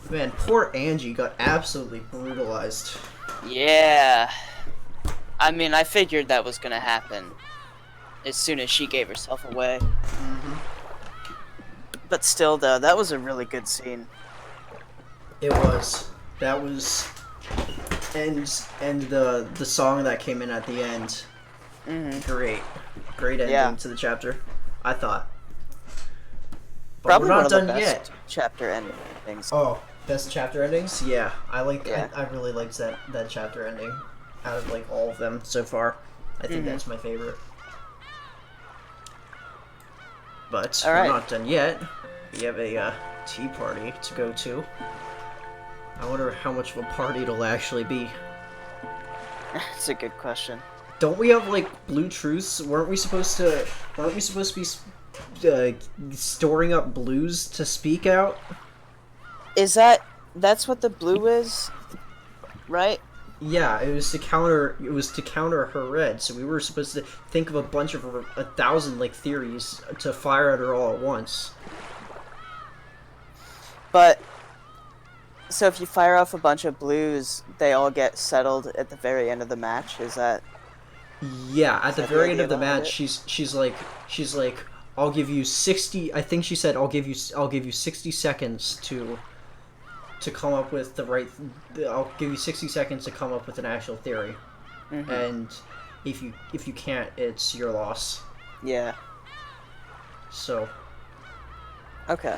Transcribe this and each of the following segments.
Man, poor Angie got absolutely brutalized. Yeah. I mean, I figured that was gonna happen as soon as she gave herself away. But still, though, that was a really good scene. It was. That was. And the song that came in at the end. Great. Great ending Yeah. to the chapter, I thought. But Probably we're one not of the done best yet. chapter endings. Oh, best chapter endings? Yeah, I like. Yeah. I really liked that chapter ending. Out of like all of them so far, I think that's my favorite. But All we're right. not done yet. We have a tea party to go to. I wonder how much of a party it'll actually be. That's a good question. Don't we have like blue truths? Weren't we supposed to? Weren't we supposed to be storing up blues to speak out? Is that's what the blue is, right? Yeah, it was to counter. It was to counter her red. So we were supposed to think of a bunch of 1,000 like theories to fire at her all at once. But so if you fire off a bunch of blues, they all get settled at the very end of the match. Is that? Yeah, at the that the very end idea of the behind match, it? she's like, I'll give you 60. I think she said I'll give you 60 seconds to come up with the right. I'll give you 60 seconds to come up with an actual theory, and if you can't, it's your loss. Yeah. So Okay.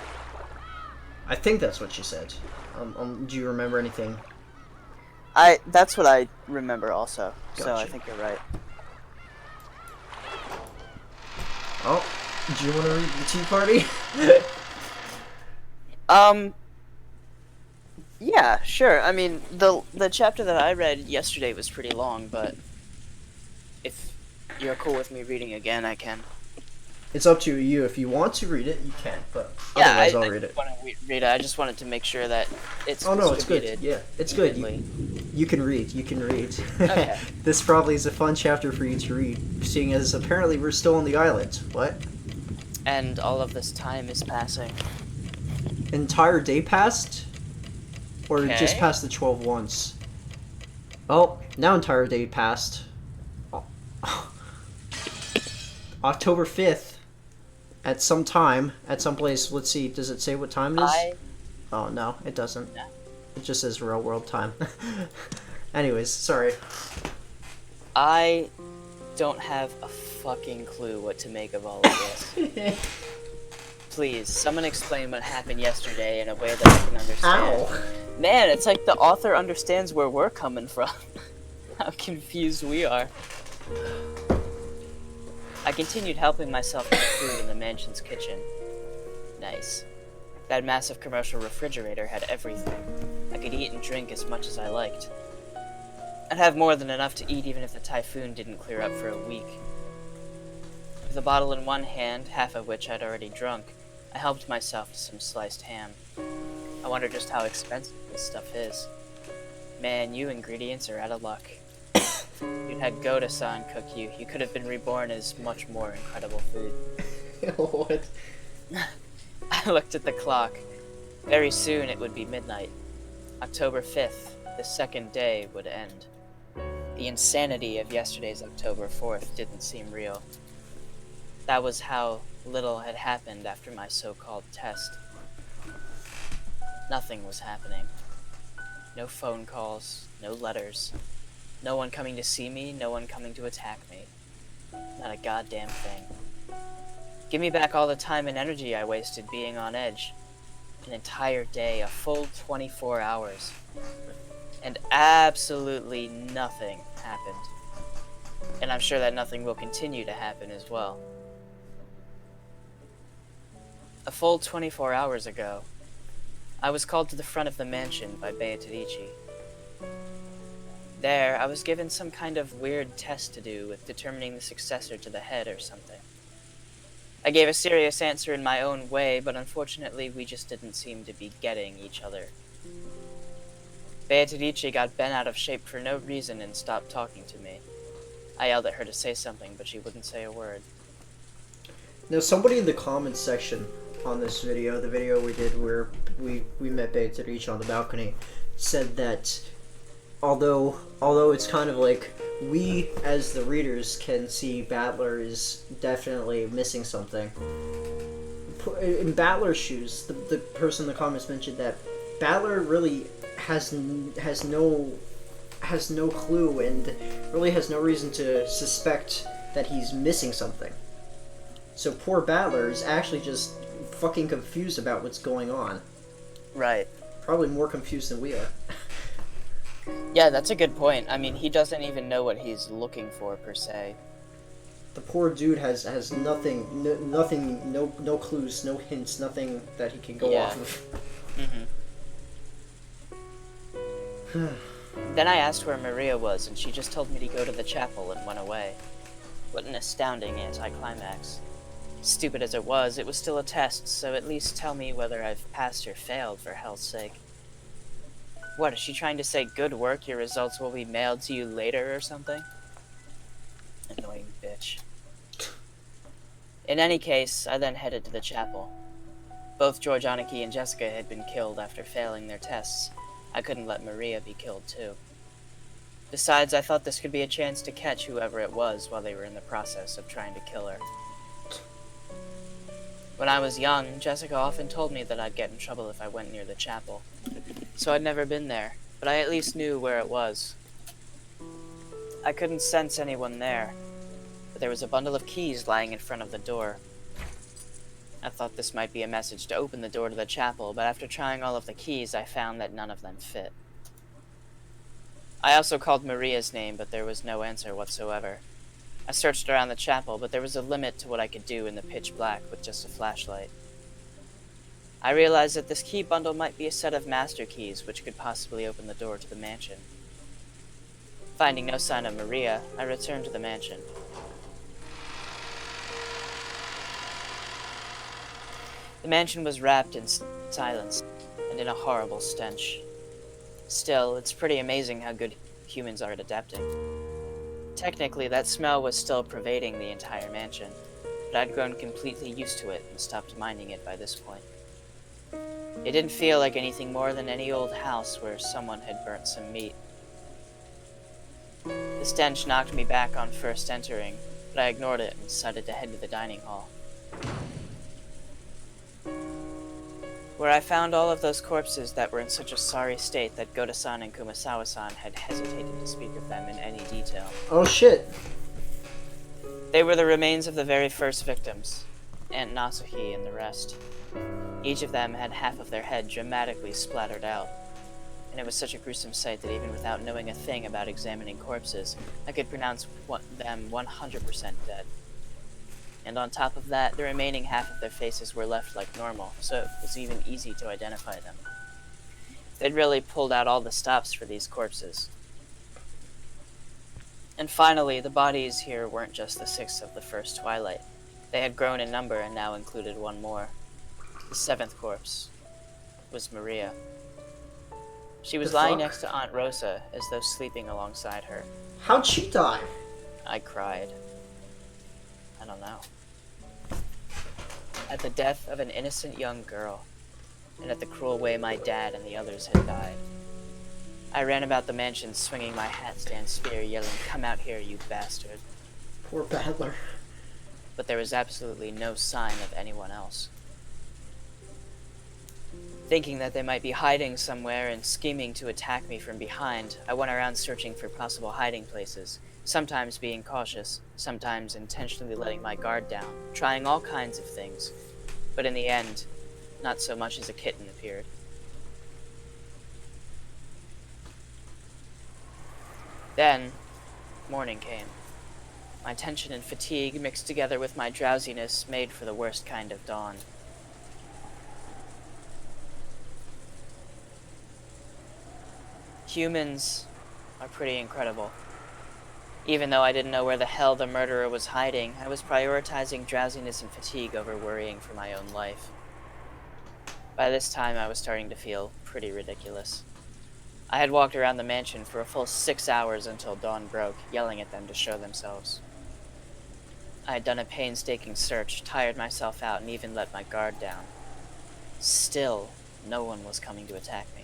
I think that's what she said. Do you remember anything? That's what I remember also. So I Gotcha. think you're right. Oh, do you want to read the tea party? Yeah, sure. I mean, the chapter that I read yesterday was pretty long, but if you're cool with me reading again, I can. It's up to you. If you want to read it, you can. But Yeah, otherwise, I'll I read it. want to read it. I just wanted to make sure that it's Oh no, it's good. distributed Yeah, it's good. evenly. You can read. You can read. Okay. This probably is a fun chapter for you to read, seeing as apparently we're still on the island. What? And all of this time is passing. Entire day passed? Or just Okay. past the 12 once? Oh, now entire day passed. Oh. October 5th. At some time, at some place, let's see, does it say what time it is? Oh, no, it doesn't. No. It just says real world time. Anyways, sorry. I don't have a fucking clue what to make of all of this. Please, someone explain what happened yesterday in a way that I can understand. Ow! Man, it's like the author understands where we're coming from. How confused we are. I continued helping myself with food in the mansion's kitchen. Nice. That massive commercial refrigerator had everything. I could eat and drink as much as I liked. I'd have more than enough to eat even if the typhoon didn't clear up for a week. With a bottle in one hand, half of which I'd already drunk, I helped myself to some sliced ham. I wonder just how expensive this stuff is. Man, you ingredients are out of luck. You'd had Goda-san cook you. You could have been reborn as much more incredible food. What? I looked at the clock. Very soon it would be midnight. October 5th, the second day, would end. The insanity of yesterday's October 4th didn't seem real. That was how little had happened after my so-called test. Nothing was happening. No phone calls, no letters. No one coming to see me, no one coming to attack me. Not a goddamn thing. Give me back all the time and energy I wasted being on edge. An entire day, a full 24 hours. And absolutely nothing happened. And I'm sure that nothing will continue to happen as well. A full 24 hours ago, I was called to the front of the mansion by Beatrice. There, I was given some kind of weird test to do with determining the successor to the head or something. I gave a serious answer in my own way, but unfortunately we just didn't seem to be getting each other. Beatrice got bent out of shape for no reason and stopped talking to me. I yelled at her to say something, but she wouldn't say a word. Now, somebody in the comments section on this video, the video we did where we met Beatrice on the balcony, said that although it's kind of like we as the readers can see Battler is definitely missing something. In Battler's shoes, the person in the comments mentioned that Battler really has no clue and really has no reason to suspect that he's missing something. So poor Battler is actually just fucking confused about what's going on. Right. Probably more confused than we are. Yeah, that's a good point. I mean, he doesn't even know what he's looking for, per se. The poor dude has nothing, no clues, no hints, nothing that he can go off of. Mm-hmm. Then I asked where Maria was, and she just told me to go to the chapel and went away. What an astounding anticlimax. Stupid as it was still a test, so at least tell me whether I've passed or failed, for hell's sake. What, is she trying to say, good work, your results will be mailed to you later or something? Annoying bitch. In any case, I then headed to the chapel. Both George Aniki and Jessica had been killed after failing their tests. I couldn't let Maria be killed too. Besides, I thought this could be a chance to catch whoever it was while they were in the process of trying to kill her. When I was young, Jessica often told me that I'd get in trouble if I went near the chapel. So I'd never been there, but I at least knew where it was. I couldn't sense anyone there, but there was a bundle of keys lying in front of the door. I thought this might be a message to open the door to the chapel, but after trying all of the keys, I found that none of them fit. I also called Maria's name, but there was no answer whatsoever. I searched around the chapel, but there was a limit to what I could do in the pitch black with just a flashlight. I realized that this key bundle might be a set of master keys, which could possibly open the door to the mansion. Finding no sign of Maria, I returned to the mansion. The mansion was wrapped in silence and in a horrible stench. Still, it's pretty amazing how good humans are at adapting. Technically, that smell was still pervading the entire mansion, but I'd grown completely used to it and stopped minding it by this point. It didn't feel like anything more than any old house where someone had burnt some meat. The stench knocked me back on first entering, but I ignored it and decided to head to the dining hall, where I found all of those corpses that were in such a sorry state that Goda-san and Kumasawa-san had hesitated to speak of them in any detail. Oh shit! They were the remains of the very first victims, Aunt Nasuhi and the rest. Each of them had half of their head dramatically splattered out, and it was such a gruesome sight that even without knowing a thing about examining corpses, I could pronounce them 100% dead. And on top of that, the remaining half of their faces were left like normal, so it was even easy to identify them. They'd really pulled out all the stops for these corpses. And finally, the bodies here weren't just the 6 of the first twilight. They had grown in number and now included one more. The 7th corpse was Maria. She was lying next to Aunt Rosa as though sleeping alongside her. How'd she die? I cried. I don't know. At the death of an innocent young girl, and at the cruel way my dad and the others had died. I ran about the mansion swinging my hat-stand spear, yelling, "Come out here, you bastard." Poor Battler. But there was absolutely no sign of anyone else. Thinking that they might be hiding somewhere and scheming to attack me from behind, I went around searching for possible hiding places, sometimes being cautious, sometimes intentionally letting my guard down, trying all kinds of things. But in the end, not so much as a kitten appeared. Then, morning came. My tension and fatigue mixed together with my drowsiness made for the worst kind of dawn. Humans are pretty incredible. Even though I didn't know where the hell the murderer was hiding, I was prioritizing drowsiness and fatigue over worrying for my own life. By this time, I was starting to feel pretty ridiculous. I had walked around the mansion for a full 6 hours until dawn broke, yelling at them to show themselves. I had done a painstaking search, tired myself out, and even let my guard down. Still, no one was coming to attack me.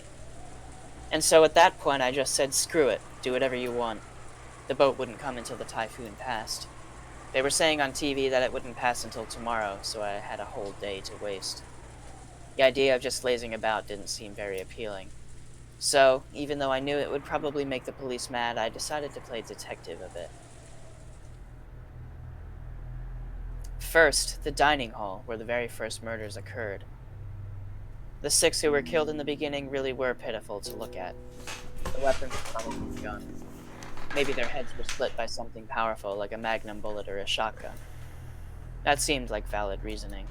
And so at that point I just said, screw it, do whatever you want. The boat wouldn't come until the typhoon passed. They were saying on TV that it wouldn't pass until tomorrow, so I had a whole day to waste. The idea of just lazing about didn't seem very appealing. So, even though I knew it would probably make the police mad, I decided to play detective a bit. First, the dining hall, where the very first murders occurred. The 6 who were killed in the beginning really were pitiful to look at. The weapons were probably guns. Maybe their heads were split by something powerful, like a magnum bullet or a shotgun. That seemed like valid reasoning.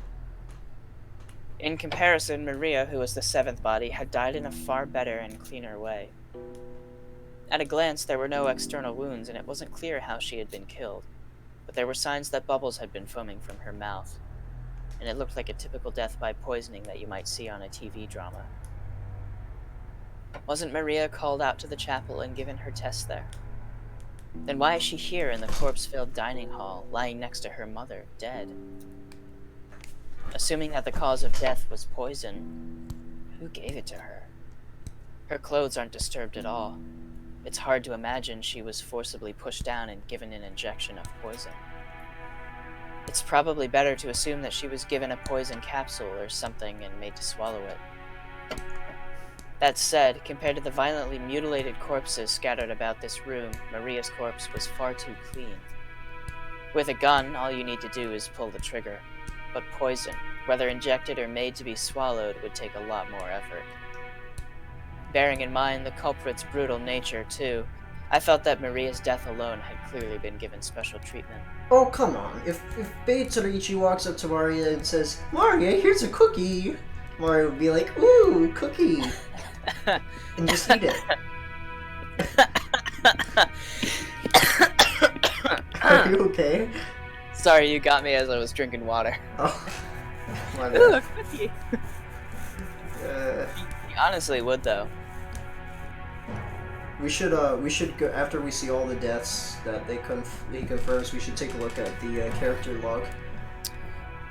In comparison, Maria, who was the 7th body, had died in a far better and cleaner way. At a glance, there were no external wounds, and it wasn't clear how she had been killed, but there were signs that bubbles had been foaming from her mouth, and it looked like a typical death by poisoning that you might see on a TV drama. Wasn't Maria called out to the chapel and given her test there? Then why is she here in the corpse-filled dining hall, lying next to her mother, dead? Assuming that the cause of death was poison, who gave it to her? Her clothes aren't disturbed at all. It's hard to imagine she was forcibly pushed down and given an injection of poison. It's probably better to assume that she was given a poison capsule or something and made to swallow it. That said, compared to the violently mutilated corpses scattered about this room, Maria's corpse was far too clean. With a gun, all you need to do is pull the trigger. But poison, whether injected or made to be swallowed, would take a lot more effort. Bearing in mind the culprit's brutal nature, too, I felt that Maria's death alone had clearly been given special treatment. Oh, come on. If Beitorichi walks up to Maria and says, Maria, here's a cookie, Maria would be like, ooh, cookie, and just eat it. Are you okay? Sorry, you got me as I was drinking water. Oh, my Ooh, bad. a cookie! You honestly would, though. We should go after we see all the deaths that he confirms. We should take a look at the character log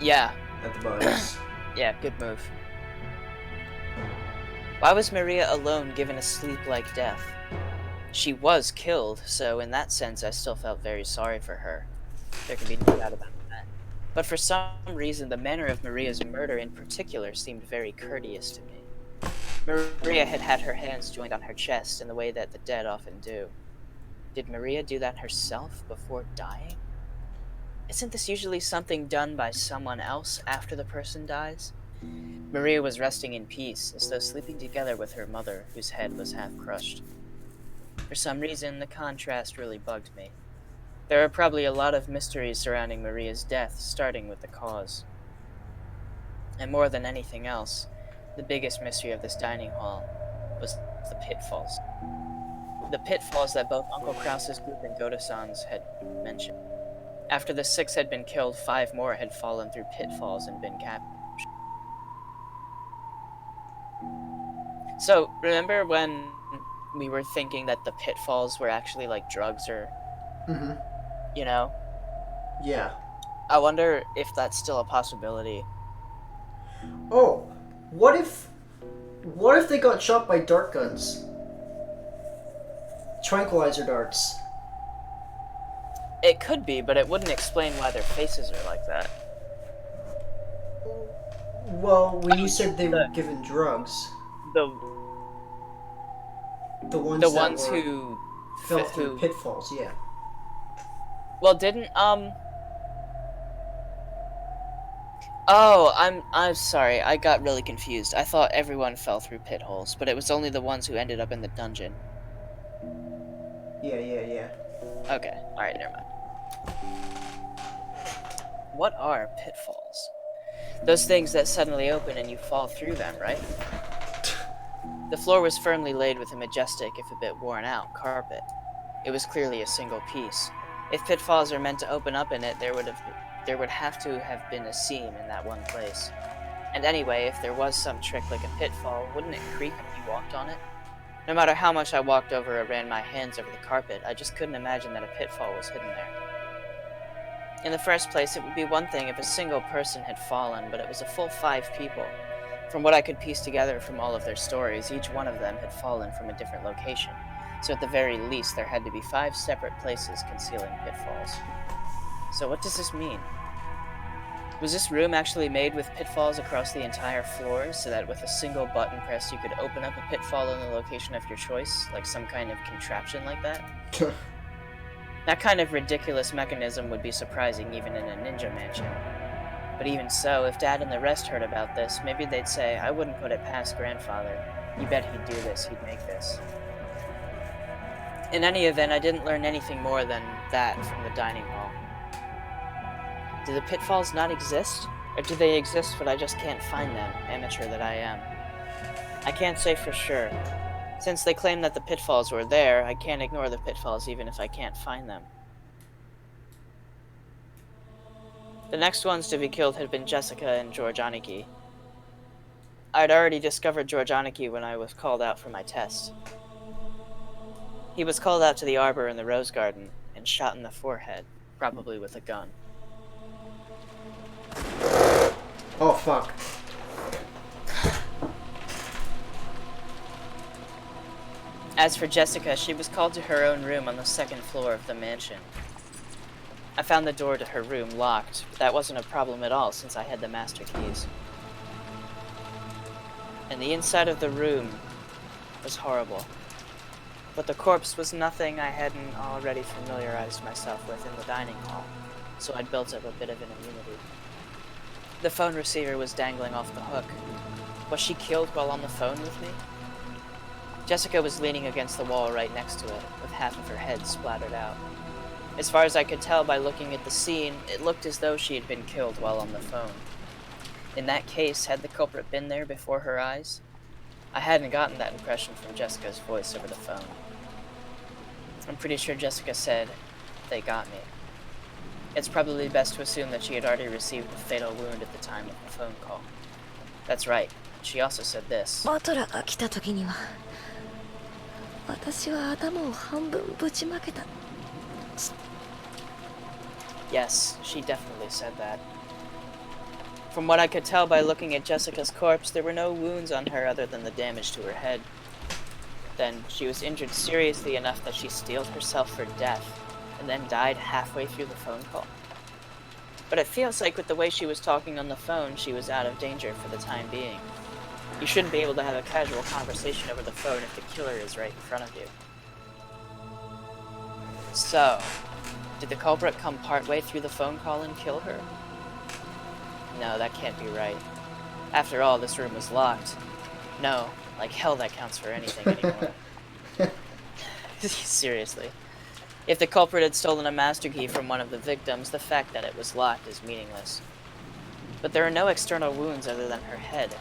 Yeah. at the bodies. Yeah, good move. Why was Maria alone given a sleep-like death? She was killed, so in that sense I still felt very sorry for her. There can be no doubt about that. But for some reason, the manner of Maria's murder in particular seemed very courteous to me. Maria had had her hands joined on her chest in the way that the dead often do. Did Maria do that herself before dying? Isn't this usually something done by someone else after the person dies? Maria was resting in peace, as though sleeping together with her mother, whose head was half crushed. For some reason, the contrast really bugged me. There are probably a lot of mysteries surrounding Maria's death, starting with the cause. And more than anything else, the biggest mystery of this dining hall was the pitfalls. The pitfalls that both Uncle Krause's group and Goto-san's had mentioned. After the 6 had been killed, 5 more had fallen through pitfalls and been captured. So, remember when we were thinking that the pitfalls were actually like drugs or, you know? Yeah. I wonder if that's still a possibility. Oh, what if they got shot by dart guns? Tranquilizer darts. It could be, but it wouldn't explain why their faces are like that. Well, when you said they were given drugs, The ones who fell through pitfalls, yeah. Well, didn't Oh, I'm sorry. I got really confused. I thought everyone fell through pit holes, but it was only the ones who ended up in the dungeon. Yeah. Okay. All right, never mind. What are pitfalls? Those things that suddenly open and you fall through them, right? The floor was firmly laid with a majestic, if a bit worn out, carpet. It was clearly a single piece. If pitfalls are meant to open up in it, there would have to have been a seam in that one place. And anyway, if there was some trick like a pitfall, wouldn't it creak if you walked on it? No matter how much I walked over or ran my hands over the carpet, I just couldn't imagine that a pitfall was hidden there. In the first place, it would be one thing if a single person had fallen, but it was a full 5 people. From what I could piece together from all of their stories, each one of them had fallen from a different location, so at the very least there had to be 5 separate places concealing pitfalls. So what does this mean? Was this room actually made with pitfalls across the entire floor, so that with a single button press you could open up a pitfall in the location of your choice, like some kind of contraption like that? That kind of ridiculous mechanism would be surprising even in a ninja mansion. But even so, if Dad and the rest heard about this, maybe they'd say, I wouldn't put it past Grandfather. You bet he'd do this, he'd make this. In any event, I didn't learn anything more than that from the dining hall. Do the pitfalls not exist? Or do they exist but I just can't find them, amateur that I am? I can't say for sure. Since they claim that the pitfalls were there, I can't ignore the pitfalls even if I can't find them. The next ones to be killed had been Jessica and George Aniki. I'd already discovered George Aniki when I was called out for my test. He was called out to the arbor in the rose garden and shot in the forehead, probably with a gun. Oh, fuck. As for Jessica, she was called to her own room on the 2nd floor of the mansion. I found the door to her room locked, but that wasn't a problem at all since I had the master keys. And the inside of the room was horrible. But the corpse was nothing I hadn't already familiarized myself with in the dining hall, so I'd built up a bit of an immunity. The phone receiver was dangling off the hook. Was she killed while on the phone with me? Jessica was leaning against the wall right next to it, with half of her head splattered out. As far as I could tell by looking at the scene, it looked as though she had been killed while on the phone. In that case, had the culprit been there before her eyes? I hadn't gotten that impression from Jessica's voice over the phone. I'm pretty sure Jessica said, "They got me." It's probably best to assume that she had already received a fatal wound at the time of the phone call. That's right. She also said this. バトラが来た時には私は頭を半分ぶちまけた Yes, she definitely said that. From what I could tell by looking at Jessica's corpse, there were no wounds on her other than the damage to her head. Then, she was injured seriously enough that she steeled herself for death, and then died halfway through the phone call. But it feels like with the way she was talking on the phone, she was out of danger for the time being. You shouldn't be able to have a casual conversation over the phone if the killer is right in front of you. So, did the culprit come partway through the phone call and kill her? No, that can't be right. After all, this room was locked. No, like hell that counts for anything anymore. Seriously. If the culprit had stolen a master key from one of the victims, the fact that it was locked is meaningless. But there are no external wounds other than her head.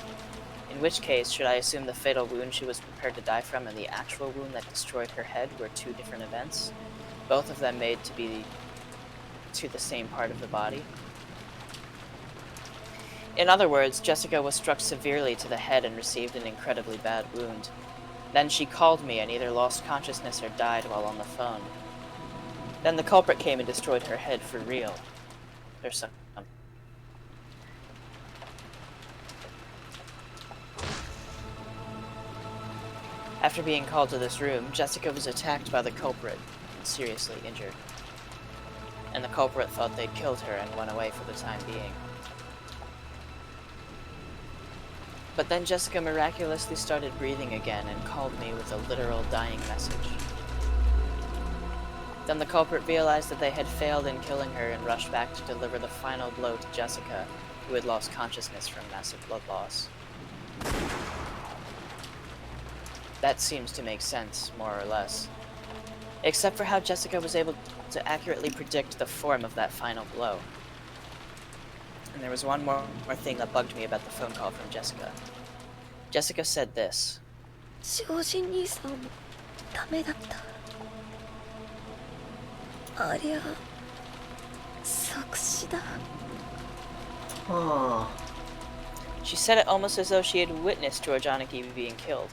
In which case, should I assume the fatal wound she was prepared to die from and the actual wound that destroyed her head were 2 different events? Both of them made to be to the same part of the body? In other words, Jessica was struck severely to the head and received an incredibly bad wound. Then she called me and either lost consciousness or died while on the phone. Then the culprit came and destroyed her head for real. There's some. After being called to this room, Jessica was attacked by the culprit and seriously injured. And the culprit thought they'd killed her and went away for the time being. But then Jessica miraculously started breathing again and called me with a literal dying message. Then the culprit realized that they had failed in killing her and rushed back to deliver the final blow to Jessica, who had lost consciousness from massive blood loss. That seems to make sense, more or less. Except for how Jessica was able to accurately predict the form of that final blow. And there was one more thing that bugged me about the phone call from Jessica. Jessica said this. 庄司兄さんもダメだった。ありゃ即死だ。 Huh. She said it almost as though she had witnessed George Aniki being killed.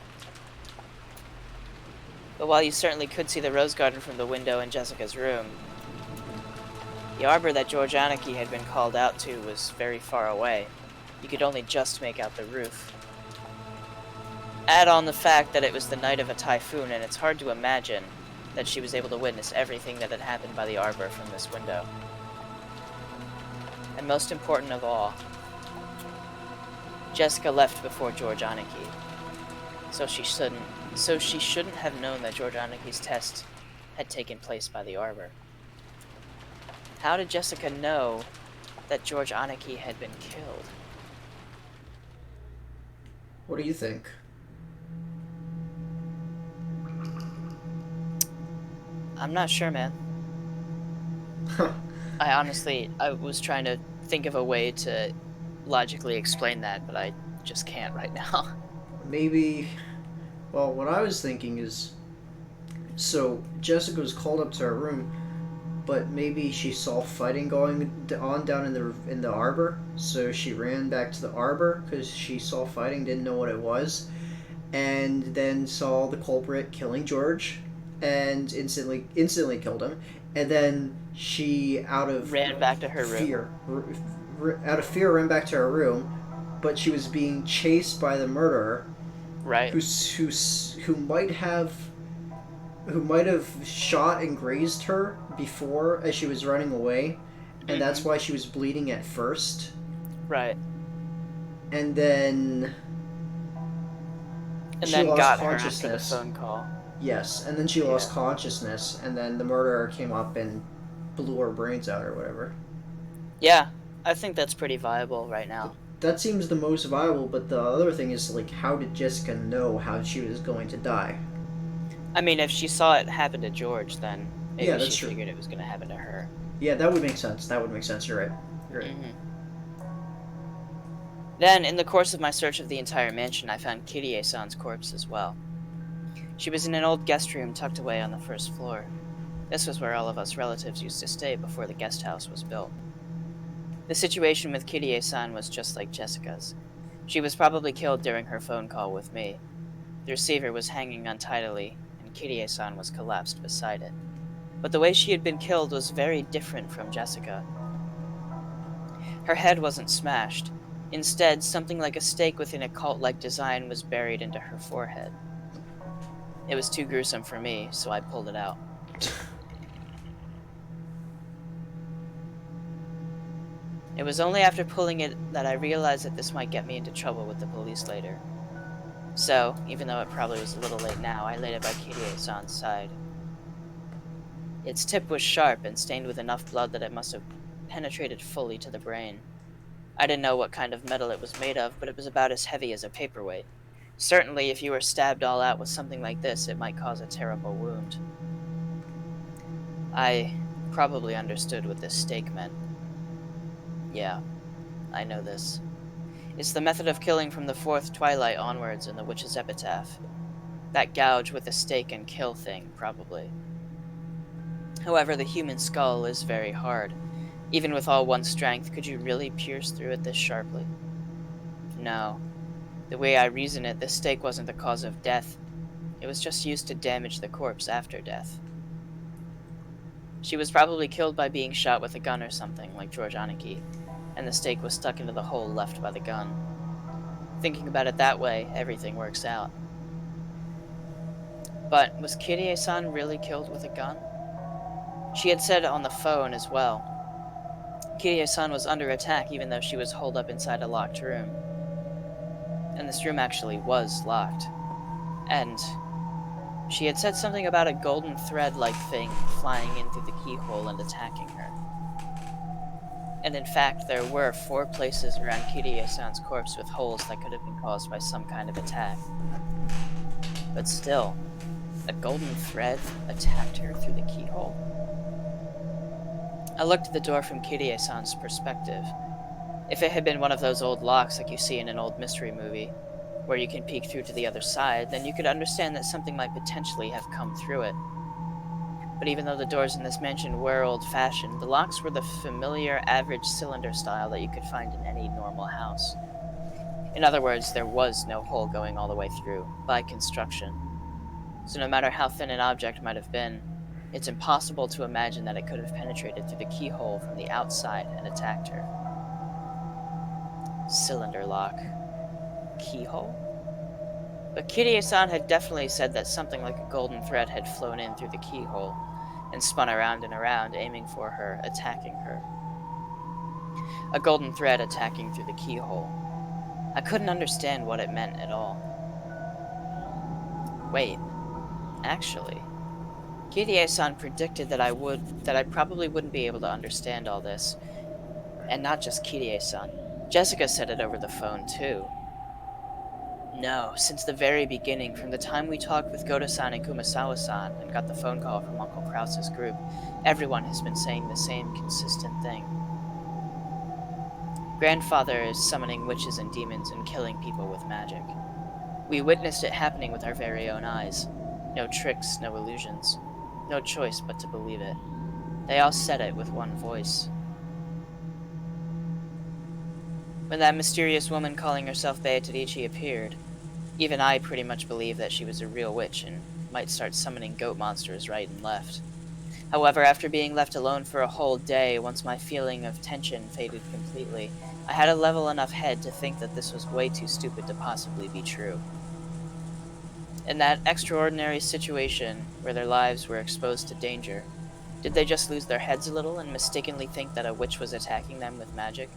But while you certainly could see the rose garden from the window in Jessica's room, the arbor that George Aniki had been called out to was very far away. You could only just make out the roof. Add on the fact that it was the night of a typhoon, and it's hard to imagine that she was able to witness everything that had happened by the arbor from this window. And most important of all, Jessica left before George Aniki, so she shouldn't have known that George Aniki's test had taken place by the arbor. How did Jessica know that George Aniki had been killed? What do you think? I'm not sure, man. I was trying to think of a way to logically explain that, but I just can't right now. Maybe, well, what I was thinking is, so Jessica was called up to her room, but maybe she saw fighting going on down in the arbor, so she ran back to the arbor because she saw fighting, didn't know what it was, and then saw the culprit killing George, and instantly killed him, and then she Ran back to her fear, out of fear, ran back to her room, but she was being chased by the murderer, right? Who might have shot and grazed her before as she was running away, and that's why she was bleeding at first. Right. And then she lost got her consciousness. after the phone call. Yes, and then she lost consciousness, and then the murderer came up and blew her brains out or whatever. Yeah, I think that's pretty viable right now. That seems the most viable, but the other thing is, like, how did Jessica know how she was going to die? I mean, if she saw it happen to George, then maybe she true. figured it was going to happen to her. Yeah, that would make sense. You're right. Then, in the course of my search of the entire mansion, I found Kirie-san's corpse as well. She was in an old guest room tucked away on the first floor. This was where all of us relatives used to stay before the guest house was built. The situation with Kirie-san was just like Jessica's. She was probably killed during her phone call with me. The receiver was hanging untidily, and Kirie-san was collapsed beside it. But the way she had been killed was very different from Jessica. Her head wasn't smashed. Instead, something like a stake within a cult-like design was buried into her forehead. It was too gruesome for me, so I pulled it out. It was only after pulling it that I realized that this might get me into trouble with the police later. So, even though it probably was a little late now, I laid it by Kirie-san's side. Its tip was sharp and stained with enough blood that it must have penetrated fully to the brain. I didn't know what kind of metal it was made of, but it was about as heavy as a paperweight. Certainly, if you were stabbed all out with something like this, it might cause a terrible wound. I probably understood what this stake meant. Yeah, I know this. It's the method of killing from the fourth twilight onwards in the Witch's Epitaph. That gouge with a stake and kill thing, probably. However, the human skull is very hard. Even with all one's strength, could you really pierce through it this sharply? No. The way I reason it, this stake wasn't the cause of death. It was just used to damage the corpse after death. She was probably killed by being shot with a gun or something, like George Aniki, and the stake was stuck into the hole left by the gun. Thinking about it that way, everything works out. But was Kirie-san really killed with a gun? She had said on the phone as well. Kirie-san was under attack even though she was holed up inside a locked room. And this room actually was locked. And she had said something about a golden thread-like thing flying in through the keyhole and attacking her. And in fact, there were 4 places around Kirie-san's corpse with holes that could have been caused by some kind of attack. But still, a golden thread attacked her through the keyhole? I looked at the door from Kirie-san's perspective. If it had been one of those old locks like you see in an old mystery movie, where you can peek through to the other side, then you could understand that something might potentially have come through it. But even though the doors in this mansion were old-fashioned, the locks were the familiar, average cylinder style that you could find in any normal house. In other words, there was no hole going all the way through, by construction. So no matter how thin an object might have been, it's impossible to imagine that it could have penetrated through the keyhole from the outside and attacked her. Cylinder lock. Keyhole? But Kirie-san had definitely said that something like a golden thread had flown in through the keyhole and spun around and around, aiming for her, attacking her. A golden thread attacking through the keyhole. I couldn't understand what it meant at all. Wait, actually, Kirie-san predicted that I probably wouldn't be able to understand all this. And not just Kirie-san. Jessica said it over the phone, too. No, since the very beginning, from the time we talked with Goto-san and Kumasawa-san and got the phone call from Uncle Krause's group, everyone has been saying the same consistent thing. Grandfather is summoning witches and demons and killing people with magic. We witnessed it happening with our very own eyes. No tricks, no illusions. No choice but to believe it. They all said it with one voice. When that mysterious woman calling herself Beatrice appeared, even I pretty much believed that she was a real witch and might start summoning goat monsters right and left. However, after being left alone for a whole day, once my feeling of tension faded completely, I had a level enough head to think that this was way too stupid to possibly be true. In that extraordinary situation where their lives were exposed to danger, did they just lose their heads a little and mistakenly think that a witch was attacking them with magic?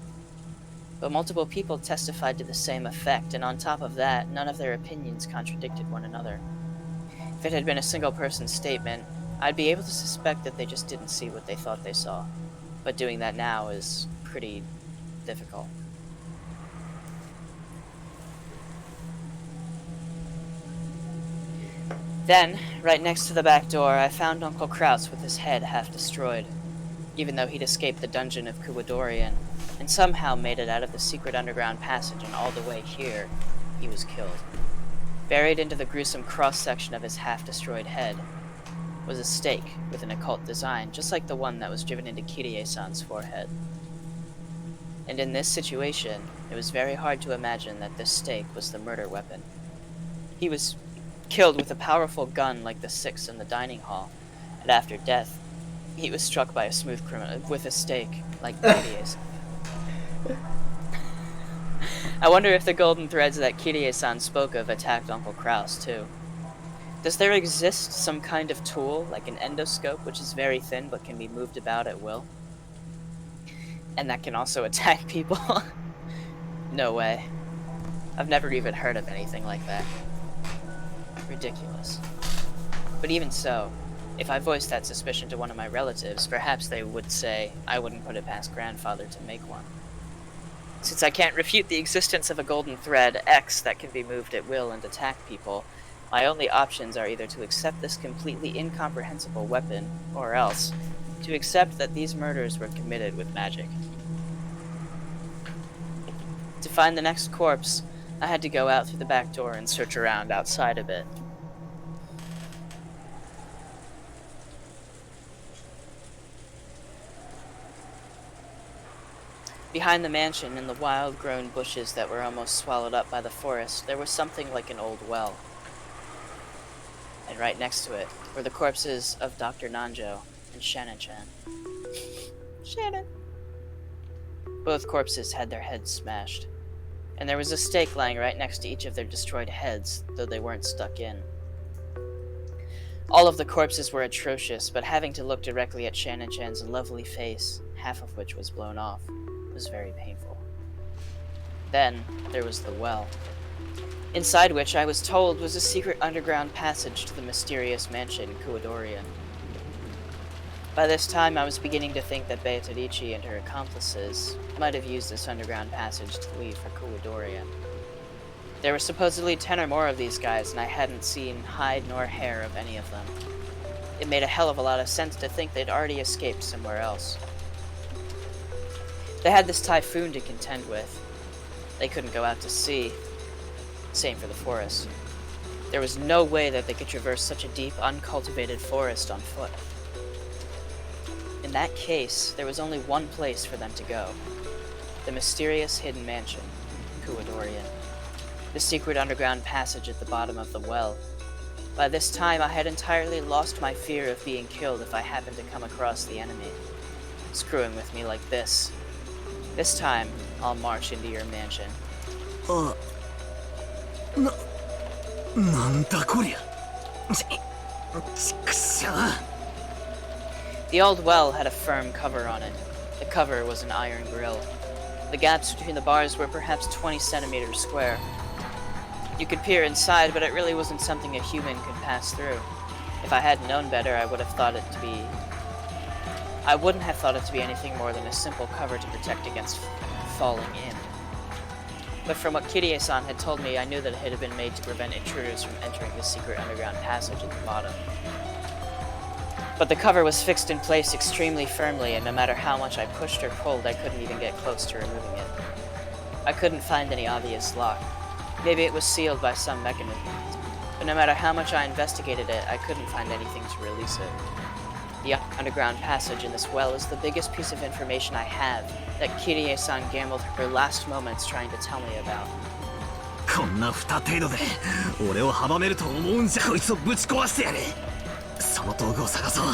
But multiple people testified to the same effect, and on top of that, none of their opinions contradicted one another. If it had been a single person's statement, I'd be able to suspect that they just didn't see what they thought they saw. But doing that now is pretty difficult. Then, right next to the back door, I found Uncle Krause with his head half destroyed. Even though he'd escaped the dungeon of Kuwadorian, and somehow made it out of the secret underground passage and all the way here, he was killed. Buried into the gruesome cross-section of his half-destroyed head was a stake with an occult design, just like the one that was driven into Kirie-san's forehead. And in this situation, it was very hard to imagine that this stake was the murder weapon. He was killed with a powerful gun like the 6 in the dining hall, and after death, he was struck by a smooth criminal with a stake like Kirie-san. I wonder if the golden threads that Kirie-san spoke of attacked Uncle Krause, too. Does there exist some kind of tool, like an endoscope, which is very thin but can be moved about at will? And that can also attack people? No way. I've never even heard of anything like that. Ridiculous. But even so, if I voiced that suspicion to one of my relatives, perhaps they would say I wouldn't put it past grandfather to make one. Since I can't refute the existence of a golden thread, X, that can be moved at will and attack people, my only options are either to accept this completely incomprehensible weapon, or else to accept that these murders were committed with magic. To find the next corpse, I had to go out through the back door and search around outside of it. Behind the mansion, in the wild-grown bushes that were almost swallowed up by the forest, there was something like an old well. And right next to it were the corpses of Dr. Nanjo and Shannon-chan. Shannon! Both corpses had their heads smashed, and there was a stake lying right next to each of their destroyed heads, though they weren't stuck in. All of the corpses were atrocious, but having to look directly at Shannon-chan's lovely face, half of which was blown off, was very painful. Then there was the well, inside which I was told was a secret underground passage to the mysterious mansion Kuwadorian. By this time, I was beginning to think that Beatrice and her accomplices might have used this underground passage to leave for Kuwadorian. There were supposedly 10 or more of these guys, and I hadn't seen hide nor hair of any of them. It made a hell of a lot of sense to think they'd already escaped somewhere else. They had this typhoon to contend with. They couldn't go out to sea. Same for the forest. There was no way that they could traverse such a deep, uncultivated forest on foot. In that case, there was only one place for them to go. The mysterious hidden mansion, Kuwadorian. The secret underground passage at the bottom of the well. By this time, I had entirely lost my fear of being killed if I happened to come across the enemy. Screwing with me like this. This time, I'll march into your mansion. なんだこりゃ。ちくしょう。 The old well had a firm cover on it. The cover was an iron grill. The gaps between the bars were perhaps 20 centimeters square. You could peer inside, but it really wasn't something a human could pass through. If I had known better, I wouldn't have thought it to be anything more than a simple cover to protect against falling in. But from what Kirie-san had told me, I knew that it had been made to prevent intruders from entering the secret underground passage at the bottom. But the cover was fixed in place extremely firmly, and no matter how much I pushed or pulled, I couldn't even get close to removing it. I couldn't find any obvious lock. Maybe it was sealed by some mechanism. But no matter how much I investigated it, I couldn't find anything to release it. The underground passage in this well is the biggest piece of information I have that Kirie-san gambled her last moments trying to tell me about. こんな二程度で俺を阻めると思うんじゃ。こいつをぶち壊してやれ。その道具を探そう。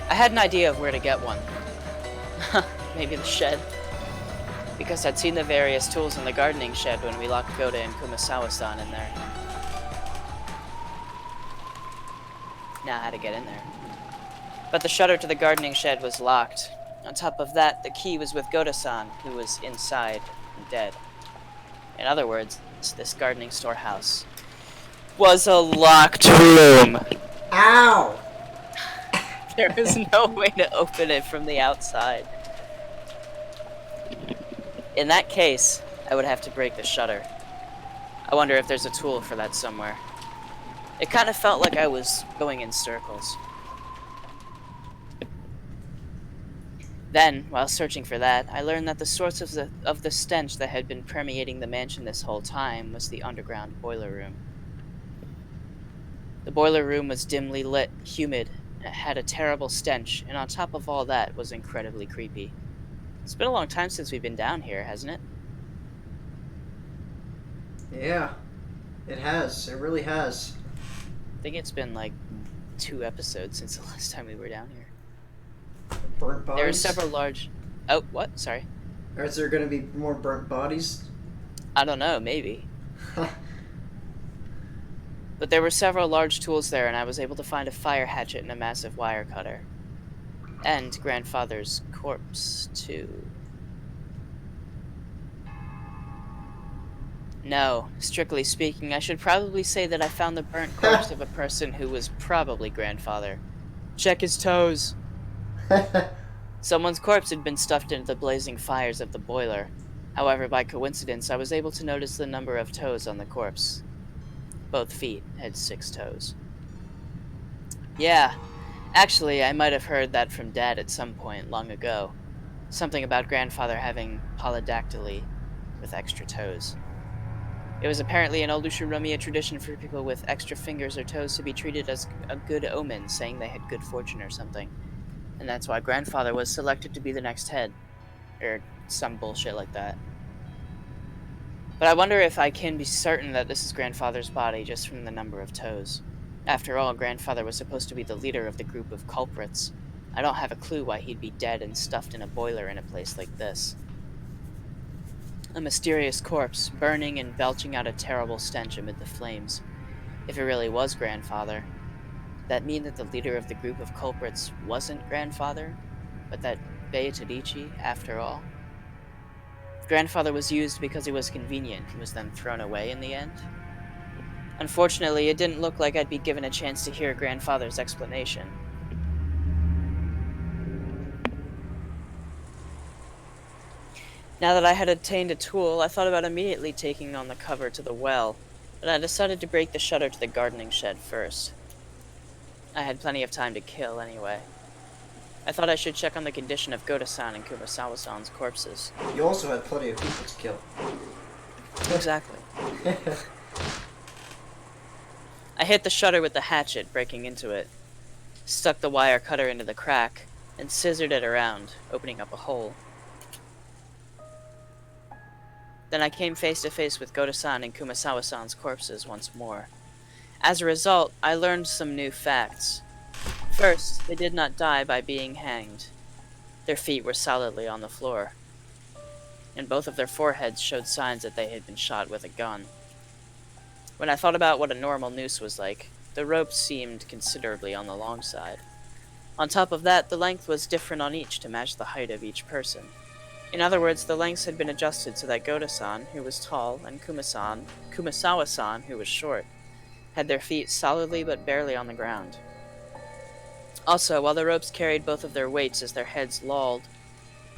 I had an idea of where to get one. Maybe the shed. Because I'd seen the various tools in the gardening shed when we locked Goda and Kumasawa-san in there. Now how to get in there. But the shutter to the gardening shed was locked. On top of that, the key was with Goda-san, who was inside and dead. In other words, this gardening storehouse was a locked room. Ow! There was no way to open it from the outside. In that case, I would have to break the shutter. I wonder if there's a tool for that somewhere. It kind of felt like I was going in circles. Then, while searching for that, I learned that the source of the stench that had been permeating the mansion this whole time was the underground boiler room. The boiler room was dimly lit, humid, and it had a terrible stench, and on top of all that was incredibly creepy. It's been a long time since we've been down here, hasn't it? Yeah, it has. It really has. I think it's been like 2 episodes since the last time we were down here. Burnt bodies? There are several large... Oh, what? Sorry. Or is there going to be more burnt bodies? I don't know, maybe. But there were several large tools there, and I was able to find a fire hatchet and a massive wire cutter. And grandfather's corpse, too. No, strictly speaking, I should probably say that I found the burnt corpse of a person who was probably grandfather. Check his toes! Someone's corpse had been stuffed into the blazing fires of the boiler. However, by coincidence, I was able to notice the number of toes on the corpse. Both feet had 6 toes. Yeah, actually, I might have heard that from Dad at some point long ago. Something about grandfather having polydactyly with extra toes. It was apparently an old Ushiromiya tradition for people with extra fingers or toes to be treated as a good omen, saying they had good fortune or something. And that's why grandfather was selected to be the next head. Or some bullshit like that. But I wonder if I can be certain that this is grandfather's body just from the number of toes. After all, grandfather was supposed to be the leader of the group of culprits. I don't have a clue why he'd be dead and stuffed in a boiler in a place like this. A mysterious corpse, burning and belching out a terrible stench amid the flames. If it really was grandfather, that mean that the leader of the group of culprits wasn't grandfather, but that Beatadici, after all? Grandfather was used because he was convenient and was then thrown away in the end? Unfortunately, it didn't look like I'd be given a chance to hear grandfather's explanation. Now that I had obtained a tool, I thought about immediately taking on the cover to the well, but I decided to break the shutter to the gardening shed first. I had plenty of time to kill anyway. I thought I should check on the condition of Goda-san and Kumasawa-san's corpses. You also had plenty of people to kill. Exactly. I hit the shutter with the hatchet, breaking into it, stuck the wire cutter into the crack, and scissored it around, opening up a hole. Then I came face to face with Goda-san and Kumasawa-san's corpses once more. As a result, I learned some new facts. First, they did not die by being hanged. Their feet were solidly on the floor. and both of their foreheads showed signs that they had been shot with a gun. When I thought about what a normal noose was like, the rope seemed considerably on the long side. On top of that, the length was different on each to match the height of each person. In other words, the lengths had been adjusted so that Goda-san, who was tall, and Kumasawa-san, who was short, had their feet solidly but barely on the ground. Also, while the ropes carried both of their weights as their heads lolled,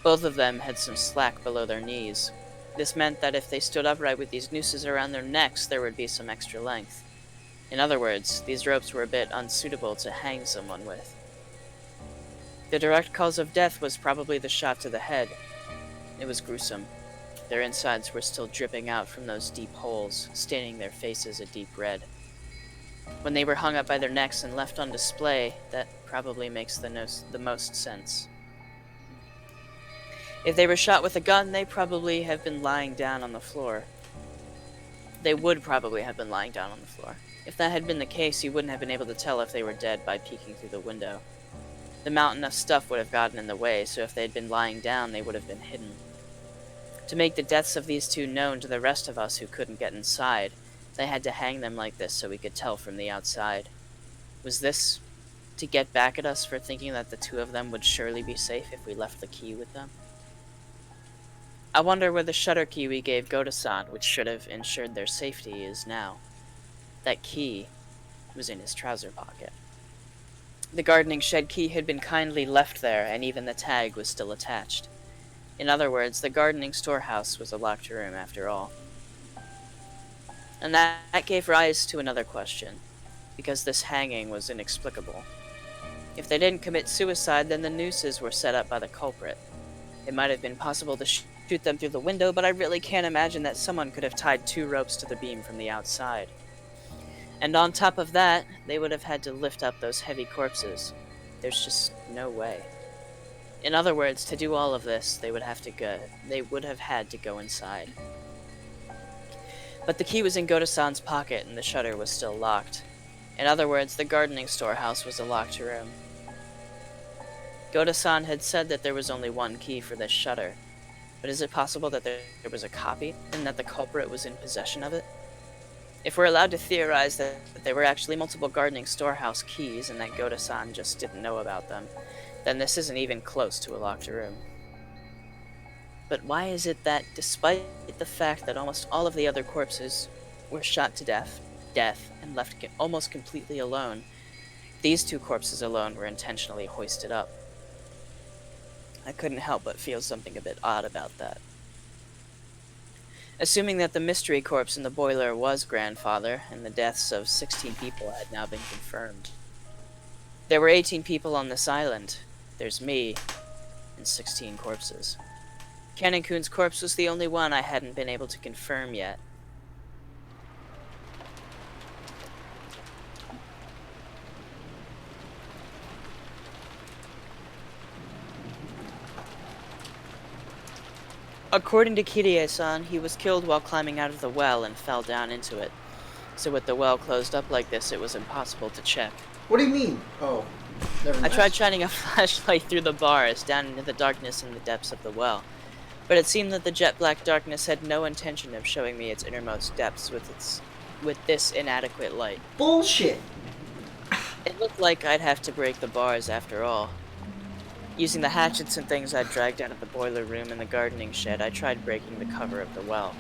both of them had some slack below their knees. This meant that if they stood upright with these nooses around their necks, there would be some extra length. In other words, these ropes were a bit unsuitable to hang someone with. The direct cause of death was probably the shot to the head. It was gruesome. Their insides were still dripping out from those deep holes, staining their faces a deep red. When they were hung up by their necks and left on display, that probably makes the most sense. If they were shot with a gun, they probably have been lying down on the floor. They would probably have been lying down on the floor. If that had been the case, you wouldn't have been able to tell if they were dead by peeking through the window. The mountain of stuff would have gotten in the way, so if they had been lying down, they would have been hidden. To make the deaths of these two known to the rest of us who couldn't get inside, they had to hang them like this so we could tell from the outside. Was this to get back at us for thinking that the two of them would surely be safe if we left the key with them? I wonder where the shutter key we gave Goda-san, which should have ensured their safety, is now. That key was in his trouser pocket. The gardening shed key had been kindly left there, and even the tag was still attached. In other words, the gardening storehouse was a locked room after all. And that gave rise to another question, because this hanging was inexplicable. If they didn't commit suicide, then the nooses were set up by the culprit. It might have been possible to shoot them through the window, but I really can't imagine that someone could have tied two ropes to the beam from the outside. And on top of that, they would have had to lift up those heavy corpses. There's just no way. In other words, to do all of this, they would have had to go inside. But the key was in Goda-san's pocket and the shutter was still locked. In other words, the gardening storehouse was a locked room. Goda-san had said that there was only one key for this shutter, but is it possible that there was a copy and that the culprit was in possession of it? If we're allowed to theorize that there were actually multiple gardening storehouse keys and that Goda-san just didn't know about them, then this isn't even close to a locked room. But why is it that, despite the fact that almost all of the other corpses were shot to death, and left almost completely alone, these two corpses alone were intentionally hoisted up? I couldn't help but feel something a bit odd about that. Assuming that the mystery corpse in the boiler was grandfather, and the deaths of 16 people had now been confirmed. There were 18 people on this island. There's me, and 16 corpses. Canon-kun's corpse was the only one I hadn't been able to confirm yet. According to Kirie-san, he was killed while climbing out of the well and fell down into it. So with the well closed up like this, it was impossible to check. What do you mean? Oh, never mind. I tried shining a flashlight through the bars down into the darkness in the depths of the well, but it seemed that the jet black darkness had no intention of showing me its innermost depths with this inadequate light. Bullshit! It looked like I'd have to break the bars after all. Using the hatchets and things I'd dragged out of the boiler room and the gardening shed, I tried breaking the cover of the well.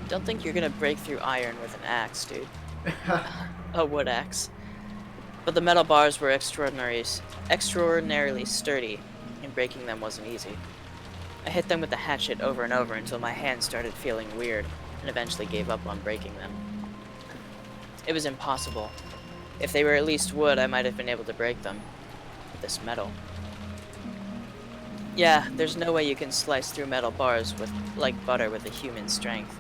Don't think you're gonna break through iron with an axe, dude. A wood axe. But the metal bars were extraordinarily sturdy, and breaking them wasn't easy. I hit them with the hatchet over and over until my hands started feeling weird, and eventually gave up on breaking them. It was impossible. If they were at least wood, I might have been able to break them. But this metal... Yeah, there's no way you can slice through metal bars like butter with a human strength.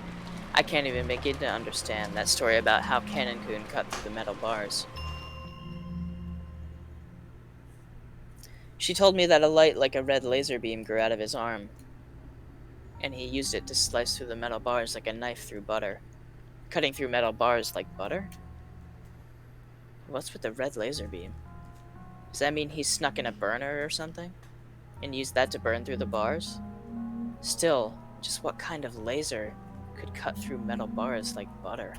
I can't even begin to understand that story about how Canon-kun cut through the metal bars. She told me that a light like a red laser beam grew out of his arm, and he used it to slice through the metal bars like a knife through butter. Cutting through metal bars like butter? What's with the red laser beam? Does that mean he snuck in a burner or something? and use that to burn through the bars? Still, just what kind of laser could cut through metal bars like butter?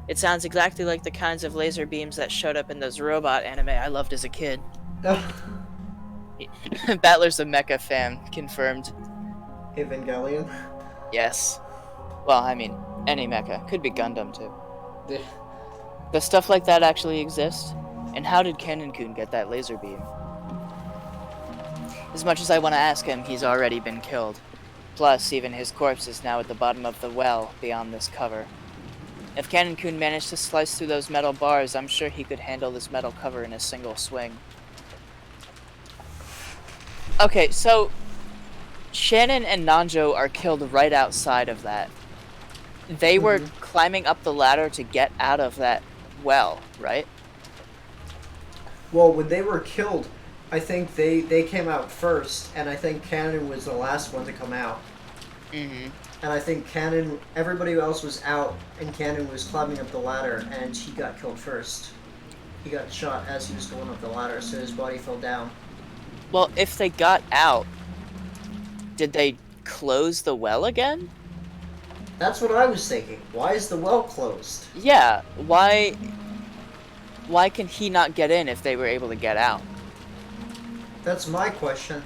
It sounds exactly like the kinds of laser beams that showed up in those robot anime I loved as a kid. Battler's a mecha fan, confirmed. Evangelion. Yes. Well, I mean, any mecha. Could be Gundam, too. Yeah. Does stuff like that actually exist? And how did Kennen-kun get that laser beam? As much as I want to ask him, he's already been killed. Plus, even his corpse is now at the bottom of the well beyond this cover. If Kennen-kun managed to slice through those metal bars, I'm sure he could handle this metal cover in a single swing. Okay, so Shannon and Nanjo are killed right outside of that. They were climbing up the ladder to get out of that well, right? Well, when they were killed, I think they came out first, and I think Cannon was the last one to come out. Mm-hmm. And I think Cannon, everybody else was out, and Cannon was climbing up the ladder, and he got killed first. He got shot as he was going up the ladder, so his body fell down. Well, if they got out, did they close the well again? That's what I was thinking. Why is the well closed? Yeah, why can he not get in if they were able to get out? That's my question.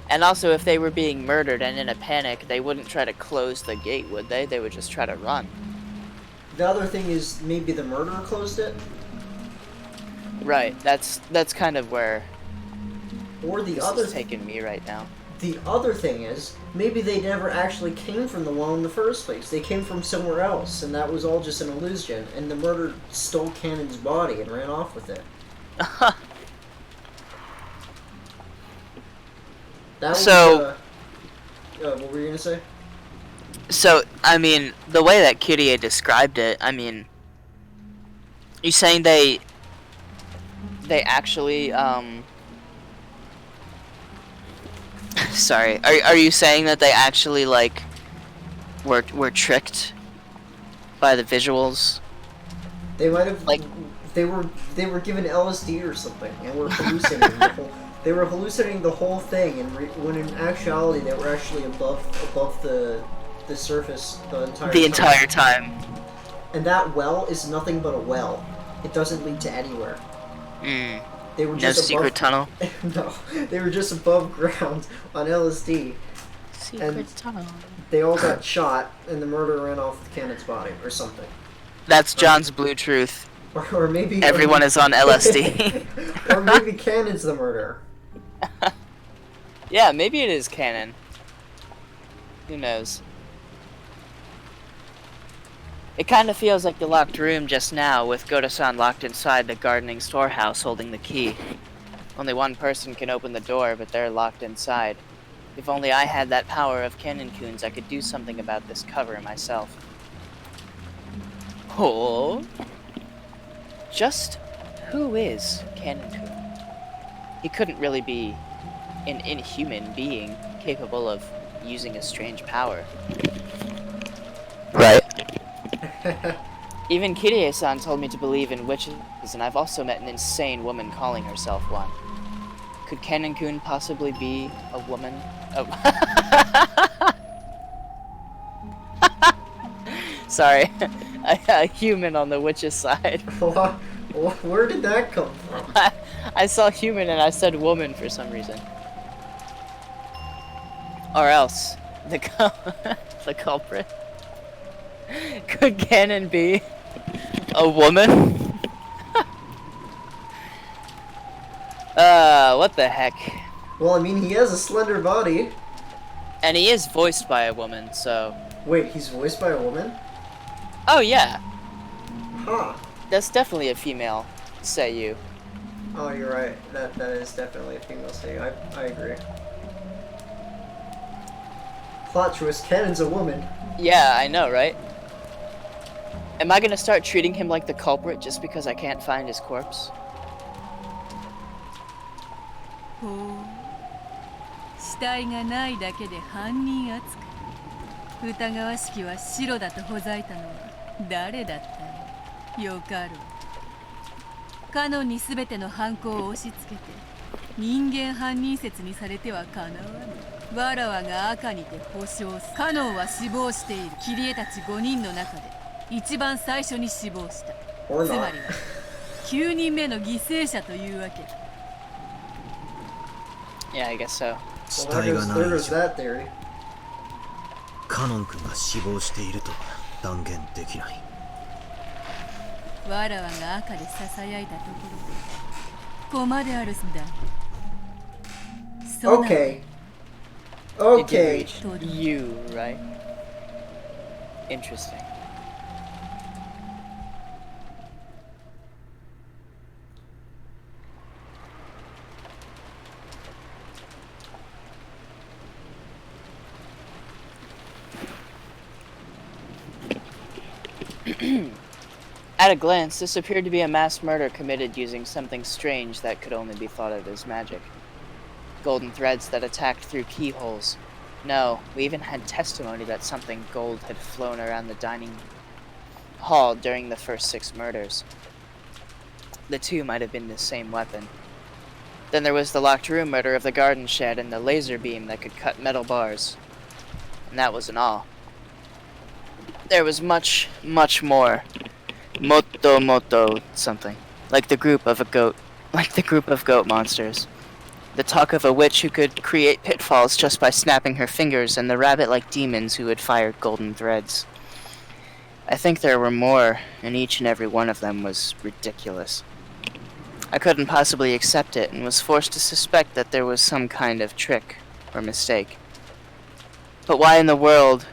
And also, if they were being murdered and in a panic, they wouldn't try to close the gate, would they? They would just try to run. The other thing is maybe the murderer closed it? Right, that's kind of where Or the this other is taking me right now. The other thing is, maybe they never actually came from the well in the first place. They came from somewhere else, and that was all just an illusion, and the murderer stole Cannon's body and ran off with it. That was, So- what were you gonna say? So, I mean, the way that Kirie described it, I mean, you're saying they actually, sorry, are you saying that they actually, like, were tricked by the visuals? They might have, Like- they were given LSD or something, and were hallucinating the whole. They were hallucinating the whole thing, and when in actuality they were actually above the surface the entire time. And that well is nothing but a well. It doesn't lead to anywhere. They were No just secret tunnel? No, they were just above ground on LSD. Secret tunnel. They all got shot, and the murderer ran off with Cannon's body, or something. That's John's blue truth. Or maybe Everyone is on LSD. Or maybe Cannon's the murderer. Yeah, maybe it is canon. Who knows? It kind of feels like the locked room just now, with Goto-san locked inside the gardening storehouse holding the key. Only one person can open the door, but they're locked inside. If only I had that power of Kennen-kun's, I could do something about this cover myself. Oh? Just who is Kennen-kun? He couldn't really be an inhuman being capable of using a strange power. Right. Even Kirie-san told me to believe in witches, and I've also met an insane woman calling herself one. Could Kennen-kun possibly be a woman? Oh. Sorry. A human on the witch's side. What? Where did that come from? I saw human and I said woman for some reason. Or else, the culprit. Could Cannon be a woman? What the heck? Well, I mean, he has a slender body. And he is voiced by a woman, so... Wait, he's voiced by a woman? Oh, yeah. Huh. That's definitely a female Seiyu. Oh, you're right. That is definitely a female Seiyu. I agree. Plot twist, Cannon's a woman. Yeah, I know, right? Am I gonna start treating him like the culprit just because I can't find his corpse? ほう死体がないだけで犯人扱い疑わしきは白だとほざいたのは誰だったよかろうカノンに全ての犯行を押し付けて人間犯人説にされてはかなわぬ。わらわが赤にて保証す。カノンは死亡している。キリエたち5人の中で一番最初に死亡した。 Or つま not. りは9人目の犠牲者というわけだ。 Yeah, I guess so. 死 Well, 体がない there 以 goes 上 that theory. カノン君が死亡しているとは断言できない。わらわが赤でささやいたところで駒であるんだ。そうなの Okay. It did Okay. reach you, right? Interesting. At a glance, this appeared to be a mass murder committed using something strange that could only be thought of as magic. Golden threads that attacked through keyholes. No, we even had testimony that something gold had flown around the dining hall during the first 6 murders. The 2 might have been the same weapon. Then there was the locked room murder of the garden shed and the laser beam that could cut metal bars. And that wasn't all. There was much, much more. Moto something. Like the group of goat monsters. The talk of a witch who could create pitfalls just by snapping her fingers, and the rabbit-like demons who had fired golden threads. I think there were more, and each and every one of them was ridiculous. I couldn't possibly accept it, and was forced to suspect that there was some kind of trick or mistake. But why in the world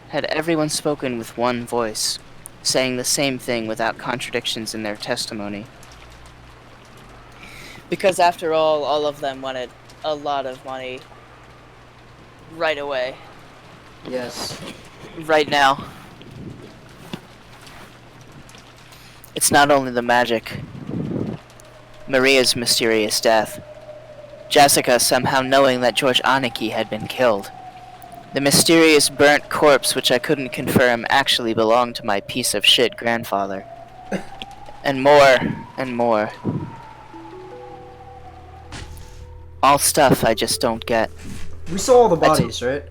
had everyone spoken with one voice, saying the same thing without contradictions in their testimony? Because after all of them wanted a lot of money right away. Yes. Right now. It's not only the magic. Maria's mysterious death. Jessica somehow knowing that George Aniki had been killed. The mysterious burnt corpse which I couldn't confirm actually belonged to my piece of shit grandfather. And more and more. All stuff I just don't get. We saw all the bodies, right?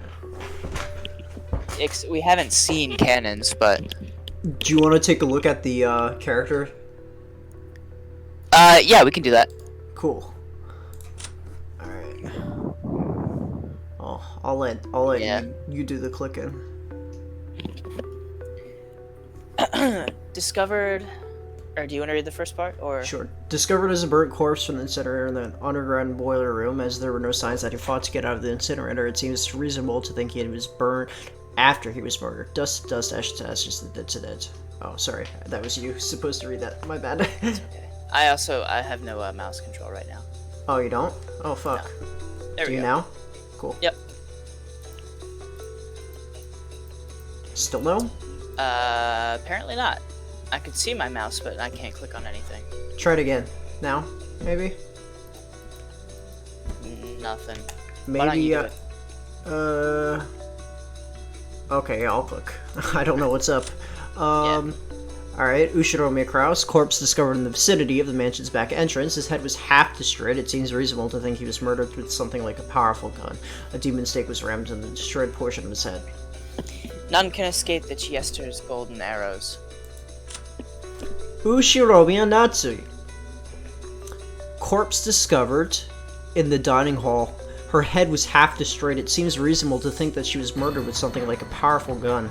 We haven't seen cannons, but... Do you want to take a look at the character? Yeah, we can do that. Cool. Alright. Oh, I'll let Yeah. you do the clicking. Discovered... Or do you want to read the first part, or...? Sure. Discovered as a burnt corpse from the incinerator in the underground boiler room, as there were no signs that he fought to get out of the incinerator, it seems reasonable to think he was burned after he was murdered. Dust to dust, ashes to ashes, the dead to dead. Oh, sorry. That was you. Supposed to read that. My bad. Okay. I have no mouse control right now. Oh, you don't? Oh, fuck. There Do we you go. now? Cool. Yep. Still no? Apparently not. I could see my mouse, but I can't click on anything. Try it again. Now? Maybe? Nothing. Maybe, Why don't you do it? Okay, yeah, I'll click. I don't know what's up. Alright, Ushiromiya Kraus, corpse discovered in the vicinity of the mansion's back entrance. His head was half destroyed. It seems reasonable to think he was murdered with something like a powerful gun. A demon stake was rammed in the destroyed portion of his head. None can escape the Chiester's golden arrows. Ushiromiya Natsui. Corpse discovered in the dining hall. Her head was half destroyed. It seems reasonable to think that she was murdered with something like a powerful gun.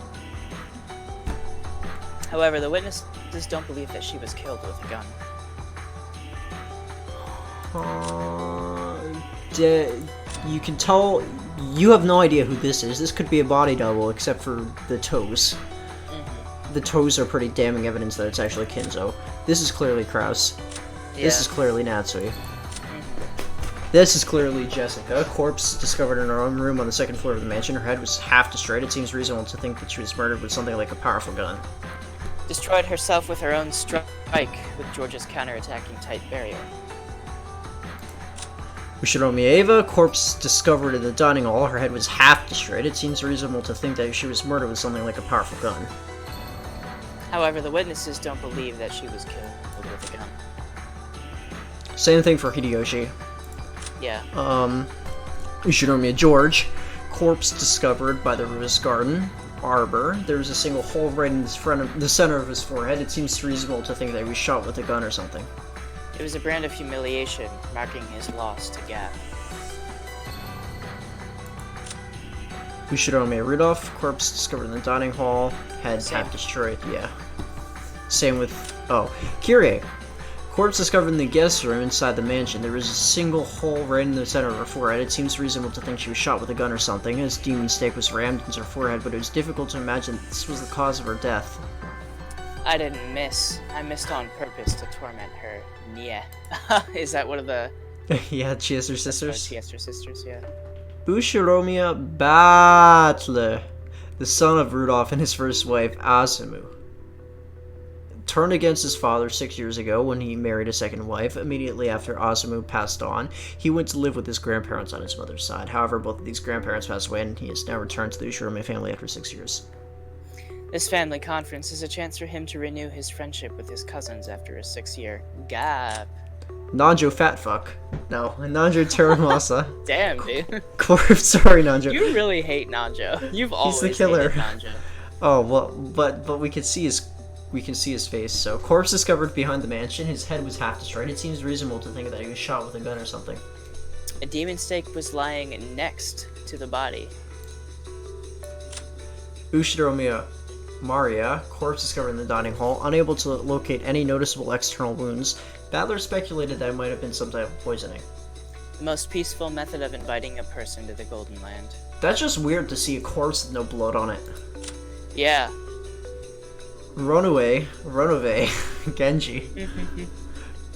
However, the witnesses don't believe that she was killed with a gun. You can tell... You have no idea who this is. This could be a body double, except for the toes. The toes are pretty damning evidence that it's actually Kinzo. This is clearly Kraus. Yeah. This is clearly Natsui. This is clearly Jessica. Corpse discovered in her own room on the second floor of the mansion. Her head was half destroyed. It seems reasonable to think that she was murdered with something like a powerful gun. Destroyed herself with her own strike with George's counterattacking tight barrier. Ushiromiya Eva, corpse discovered in the dining hall. Her head was half destroyed. It seems reasonable to think that she was murdered with something like a powerful gun. However, the witnesses don't believe that she was killed with a gun. Same thing for Hideyoshi. Yeah. Ushiromiya George, corpse discovered by the rose garden arbor. There was a single hole right in the center of his forehead. It seems reasonable to think that he was shot with a gun or something. It was a brand of humiliation, marking his loss to Gap. Ushiromiya Rudolph, corpse discovered in the dining hall, head half destroyed. Yeah. Same with Kyrie. Corpse discovered in the guest room inside the mansion. There was a single hole right in the center of her forehead. It seems reasonable to think she was shot with a gun or something. His demon stake was rammed into her forehead, but it was difficult to imagine that this was the cause of her death. I didn't miss. I missed on purpose to torment her. Yeah. Is that one of the... Yeah, she has her sisters. She has her sisters, yeah. Ushiromiya Battler, the son of Rudolph and his first wife, Azumu, turned against his father 6 years ago when he married a second wife. Immediately after Azumu passed on, he went to live with his grandparents on his mother's side. However, both of these grandparents passed away, and he has now returned to the Ushiromiya family after 6 years. This family conference is a chance for him to renew his friendship with his cousins after his 6-year gap. Nanjo fat fuck. No, Nanjo Teramasa. Damn, dude. Corpse, sorry, Nanjo. You really hate Nanjo. You've always the killer. hated Nanjo. Oh well, but we can see his face. So, corpse discovered behind the mansion. His head was half destroyed. It seems reasonable to think that he was shot with a gun or something. A demon stake was lying next to the body. Ushiromiya Maria, corpse discovered in the dining hall, unable to locate any noticeable external wounds. Battler speculated that it might have been some type of poisoning. The most peaceful method of inviting a person to the Golden Land. That's just weird to see a corpse with no blood on it. Yeah. Runaway, Genji.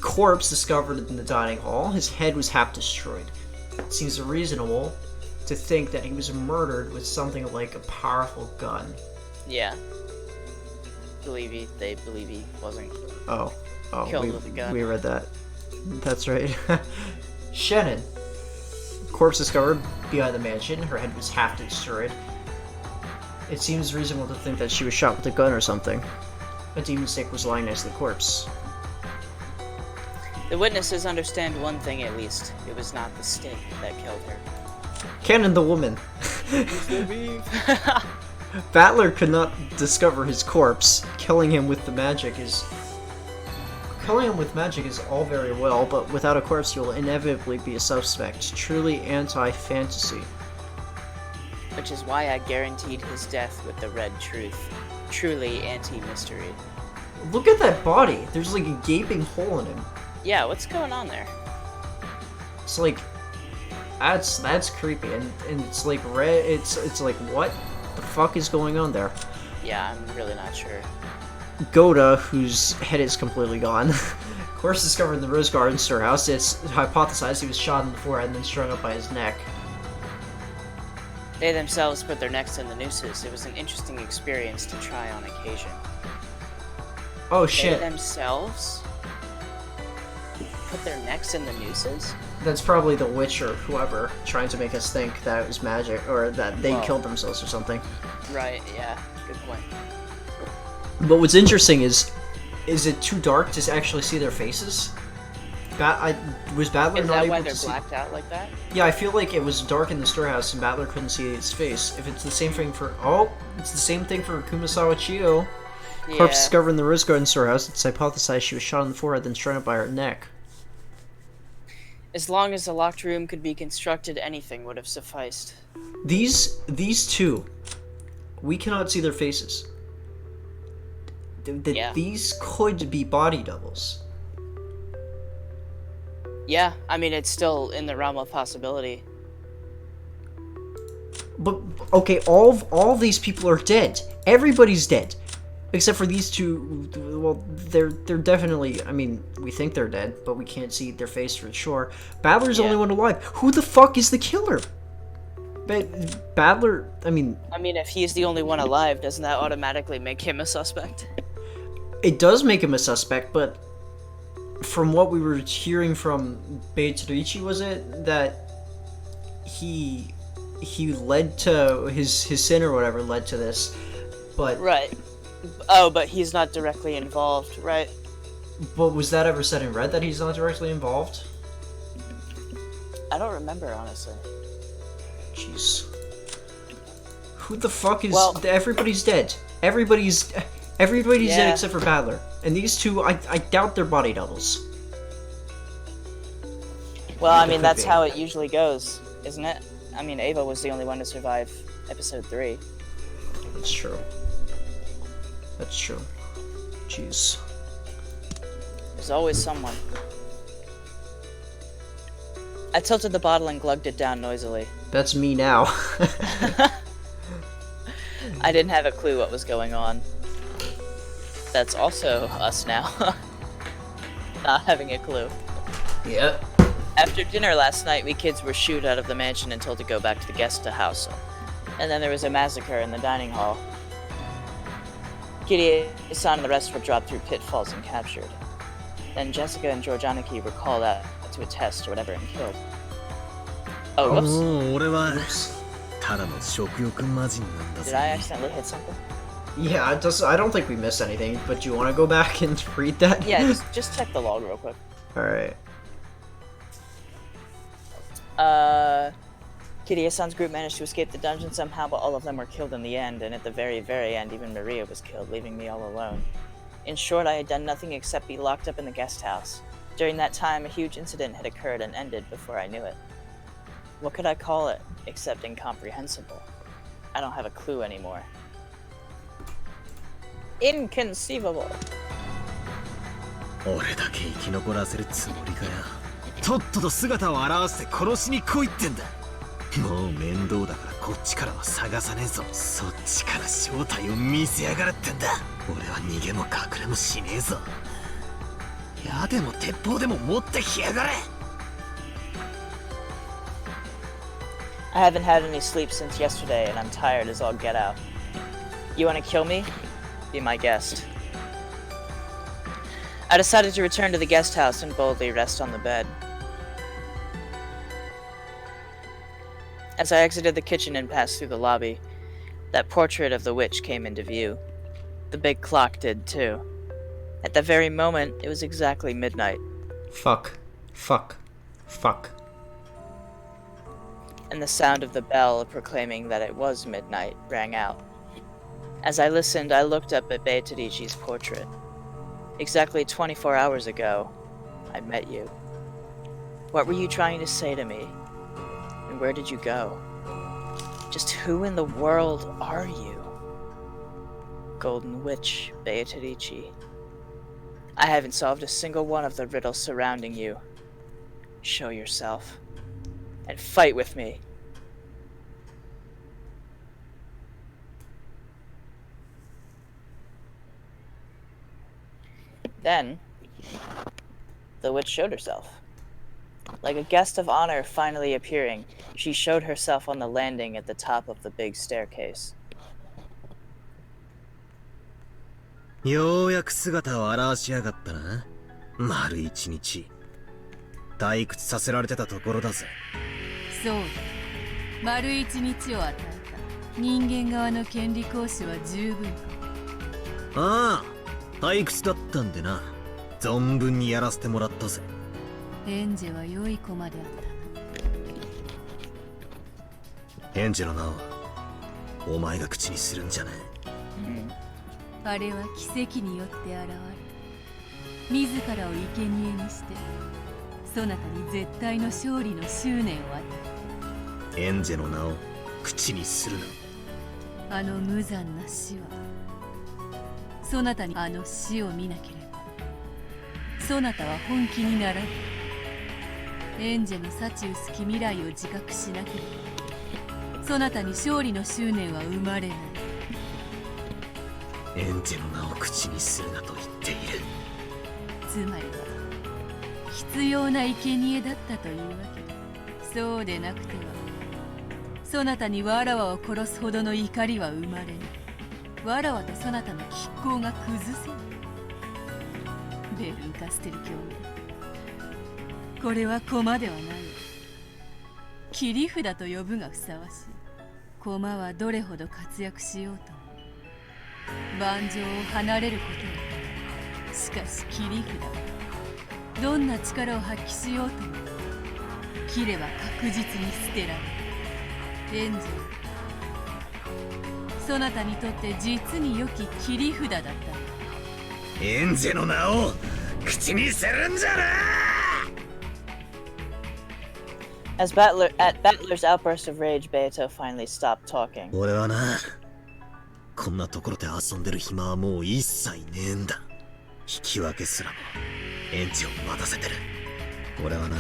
Corpse discovered in the dining hall. His head was half destroyed. It seems reasonable to think that he was murdered with something like a powerful gun. Yeah. They believe he wasn't killed with a gun. We read that. That's right. Shannon. Corpse discovered behind the mansion. Her head was half destroyed. It seems reasonable to think that she was shot with a gun or something. A demon stake was lying next to the corpse. The witnesses understand one thing at least. It was not the stake that killed her. Cannon the woman. Battler could not discover his corpse. Killing him with magic is all very well, but without a corpse you'll inevitably be a suspect. Truly anti-fantasy. Which is why I guaranteed his death with the red truth. Truly anti-mystery. Look at that body. There's like a gaping hole in him. Yeah, what's going on there? It's like that's creepy, and it's like red. It's like, what the fuck is going on there? Yeah, I'm really not sure. Goda, whose head is completely gone. Corpse discovered in the Rose Garden storehouse. It's hypothesized he was shot in the forehead and then strung up by his neck. They themselves put their necks in the nooses. It was an interesting experience to try on occasion. Oh shit. They themselves put their necks in the nooses? That's probably the witch or whoever trying to make us think that it was magic, or that they killed themselves or something. Right, yeah. Good point. But what's interesting is it too dark to actually see their faces? Was Battler Is not that able why to they're see? blacked out like that? Yeah, I feel like it was dark in the storehouse and Battler couldn't see his face. If it's the same thing for it's the same thing for Kumasawa Chiyo. Yeah. Corpse discovered in the Rose Garden storehouse. It's hypothesized she was shot in the forehead, then strung up by her neck. As long as a locked room could be constructed, anything would have sufficed. These two, we cannot see their faces. Yeah. These could be body doubles. Yeah, I mean, it's still in the realm of possibility. But okay, all of these people are dead. Everybody's dead, except for these two. Well, they're definitely. I mean, we think they're dead, but we can't see their face for sure. Battler's the only one alive. Who the fuck is the killer? Battler. I mean, if he's the only one alive, doesn't that automatically make him a suspect? It does make him a suspect, but from what we were hearing from Beitsuichi, was it that he led to his sin or whatever led to this, but Right. Oh, but he's not directly involved, right? But was that ever said in red that he's not directly involved? I don't remember, honestly. Jeez. Who the fuck is... Well- everybody's dead. Everybody's dead Yeah. except for Battler. And these two, I doubt they're body doubles. Well, I It mean, could that's be. how it usually goes, isn't it? I mean, Ava was the only one to survive episode 3. That's true. That's true. Jeez. There's always someone. I tilted the bottle and glugged it down noisily. That's me now. I didn't have a clue what was going on. That's also us now. Not having a clue. Yeah. After dinner last night, we kids were shooed out of the mansion and told to go back to the guest house. And then there was a massacre in the dining hall. Kitty, San, and the rest were dropped through pitfalls and captured. Then Jessica and Georgianiki were called out to a test or whatever and killed. Oh, whoops. もう俺はただの食欲魔人なんだ Did I ぜ accidentally hit something? Yeah, it does, I don't think we missed anything, but do you want to go back and read that? Yeah, just check the log real quick. Alright. Kitty-san's group managed to escape the dungeon somehow, but all of them were killed in the end, and at the very, very end, even Maria was killed, leaving me all alone. In short, I had done nothing except be locked up in the guest house. During that time, a huge incident had occurred and ended before I knew it. What could I call it, except incomprehensible? I don't have a clue anymore. Inconceivable. 俺だけ生き残らせるつもりかよとっとと姿を現して殺しに来いってんだもう面倒だからこっちからは探さねえぞそっちから正体を見せやがるってんだ俺は逃げも隠れもしねえぞ矢でも鉄砲でも持ってきやがれ I haven't had any sleep since yesterday, and I'm tired as all get out. You want to kill me? Be my guest. I decided to return to the guest house and boldly rest on the bed. As I exited the kitchen and passed through the lobby, that portrait of the witch came into view. The big clock did too. At that very moment, it was exactly midnight. Fuck. Fuck. Fuck. And the sound of the bell proclaiming that it was midnight rang out. As I listened, I looked up at Beatarichi's portrait. Exactly 24 hours ago, I met you. What were you trying to say to me? And where did you go? Just who in the world are you? Golden Witch Beatarichi. I haven't solved a single one of the riddles surrounding you. Show yourself. And fight with me. Then, the witch showed herself. Like a guest of honor finally appearing, she showed herself on the landing at the top of the big staircase. ようやく姿を現しやがったな丸一日退屈させられてたところだぜそうだ丸一日を与えた人間側の権利行使は十分かああ退屈だったんでな存分にやらせてもらったぜエンジェは良い駒であったなエンジェの名はお前が口にするんじゃねあれは奇跡によって現れ自らを生贄にしてそなたに絶対の勝利の執念を与えエンジェの名を口にするなえあの無残な死はそなたにあの死を見なければそなたは本気にならないエンジェの幸薄き未来を自覚しなければそなたに勝利の執念は生まれないエンジェの名を口にするなと言っているつまりは必要な生贄だったというわけだそうでなくてはそなたにわらわを殺すほどの怒りは生まれないわらわとそなたの拮抗が崩せないベルンカステル教名これは駒ではない切り札と呼ぶがふさわしい駒はどれほど活躍しようと盤上を離れることはしかし切り札はどんな力を発揮しようとも切れば確実に捨てられる。エンジェル、そなたにとって実に良き切り札だった。エンジェの名を口にするんじゃな。 As Battler's outburst of rage, Beato finally stopped talking. 俺はな、こんなところで遊んでる暇はもう一切ねえんだ。引き分けすらもエンジを待たせてる。俺はな、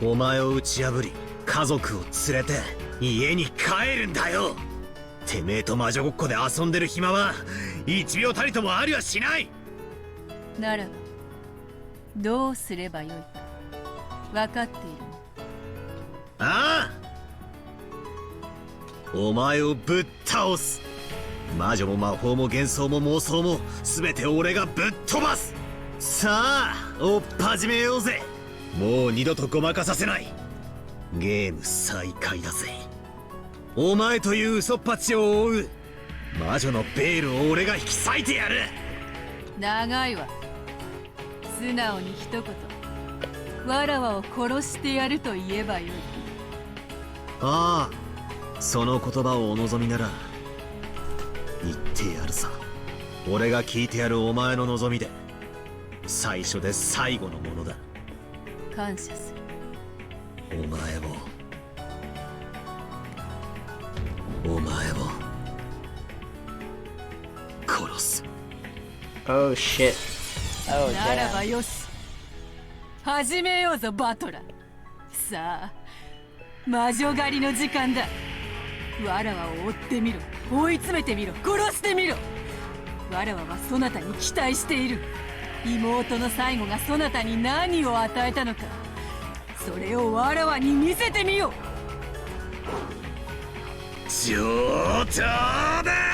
お前を打ち破り家族を連れて家に帰るんだよ。てめえと魔女ごっこで遊んでる暇は1秒たりともありはしない。ならばどうすればよいか分かっているの。ああ、お前をぶっ倒す。魔女も魔法も幻想も妄想も全て俺がぶっ飛ばす。さあ追っ始めようぜ。もう二度とごまかさせない。ゲーム再開だぜ。お前という嘘っぱちを追う魔女のベールを俺が引き裂いてやる。長いわ。素直に一言わらわを殺してやると言えばよい。ああ、その言葉をお望みなら言ってやるさ。俺が聞いてやるお前の望みで最初で最後のものだ。感謝する。お前を殺す。 Oh shit. Oh, ならば damn. よし、始めようぞバトラー。さあ魔女狩りの時間だ。わらわを追ってみろ、追い詰めてみろ、殺してみろ。わらわはそなたに期待している。妹の最後がそなたに何を与えたのか、それをわらわに見せてみよ。上等だ。